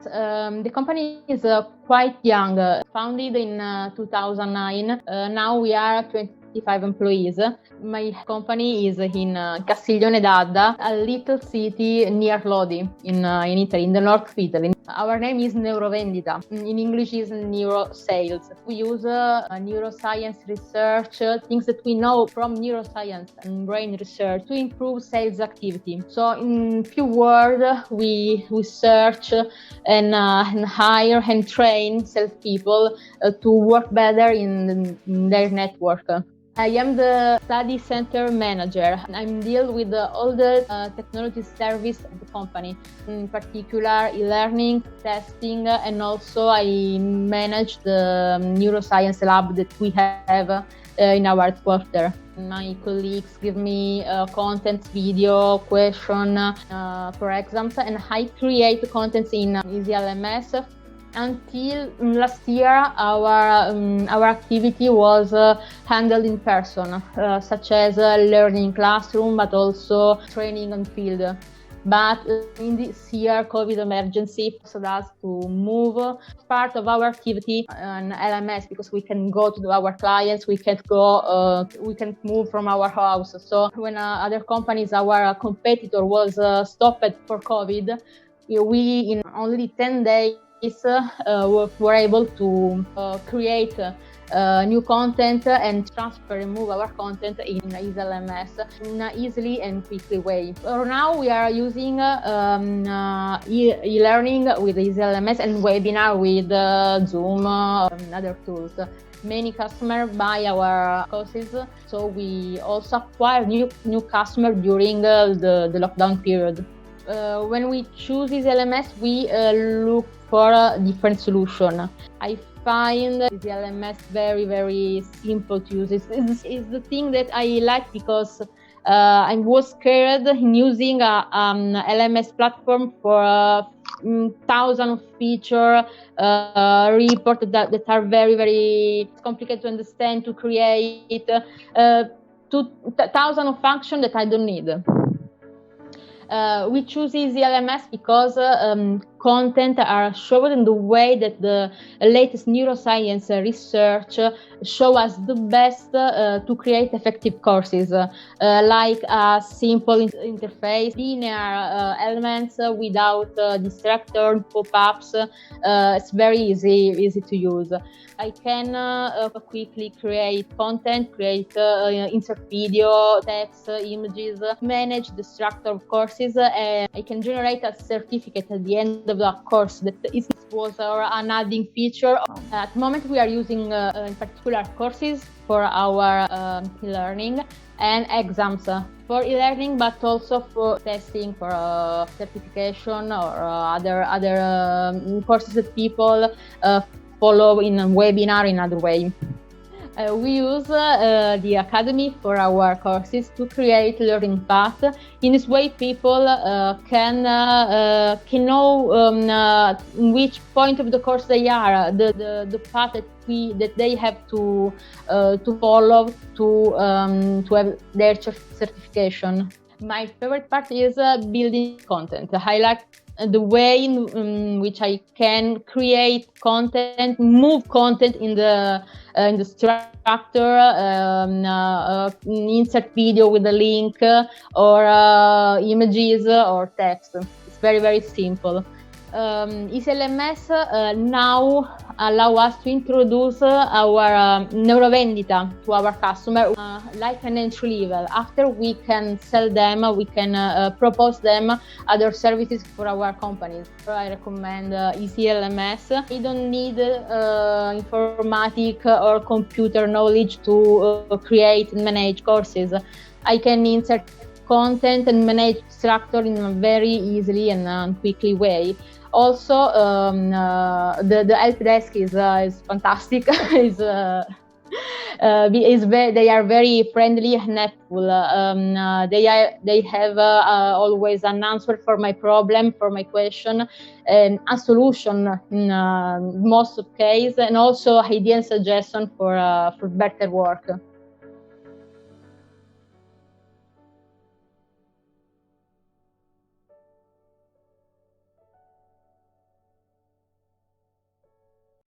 The company is quite young, founded in 2009. Now we are 25 employees. My company is in Castiglione d'Adda, a little city near Lodi in Italy, in the north of Italy. Our name is Neurovendita. In English is neurosales. We use neuroscience research, things that we know from neuroscience and brain research to improve sales activity. So in few words, we search and hire and train salespeople to work better in their network. I am the study center manager. I'm deal with all the technology service of the company, in particular e-learning, testing, and also I manage the neuroscience lab that we have in our headquarters. My colleagues give me content, video, question for exams, and I create contents in EasyLMS. Until last year, our activity was handled in person, such as learning classroom, but also training on field. But in this year, COVID emergency forced us to move part of our activity on LMS because we can go to our clients, we can't move from our house. So when other companies, our competitor was stopped for COVID, we in only 10 days were able to create new content and transfer and move our content in EasyLMS in an easily and quickly way. For now, we are using e-learning with EasyLMS and webinar with Zoom and other tools. Many customers buy our courses, so we also acquire new customers during the lockdown period. When we choose EasyLMS, we look for a different solution. I find EasyLMS very, very simple to use. It's the thing that I like because I was scared in using an LMS platform for thousands of features, reports that are very, very complicated to understand, to create, thousands of functions that I don't need. We choose EasyLMS because content are shown in the way that the latest neuroscience research show us the best to create effective courses, like a simple interface, linear elements without distractor, pop-ups. It's very easy to use. I can quickly create content, insert video, text, images, manage the structure of courses, and I can generate a certificate at the end of the course that was an adding feature. At the moment, we are using in particular courses for our e-learning and exams for e-learning, but also for testing, for certification or other courses that people follow in a webinar in other way. We use the Academy for our courses to create learning path. In this way, people can know in which point of the course they are, the path that they have to follow to have their certification. My favorite part is building content. I like the way in which I can create content, move content in the structure, insert video with a link or images or text. It's very, very simple. EasyLMS now allow us to introduce our Neurovendita to our customer like an entry level. After we can sell them, we can propose them other services for our companies. I recommend EasyLMS. You don't need informatic or computer knowledge to create and manage courses. I can insert content and manage structure in a very easily and quickly way. Also, the help desk is fantastic. They are very friendly and helpful. They have always an answer for my problem, for my question, and a solution in most of cases, and also idea and suggestion for better work.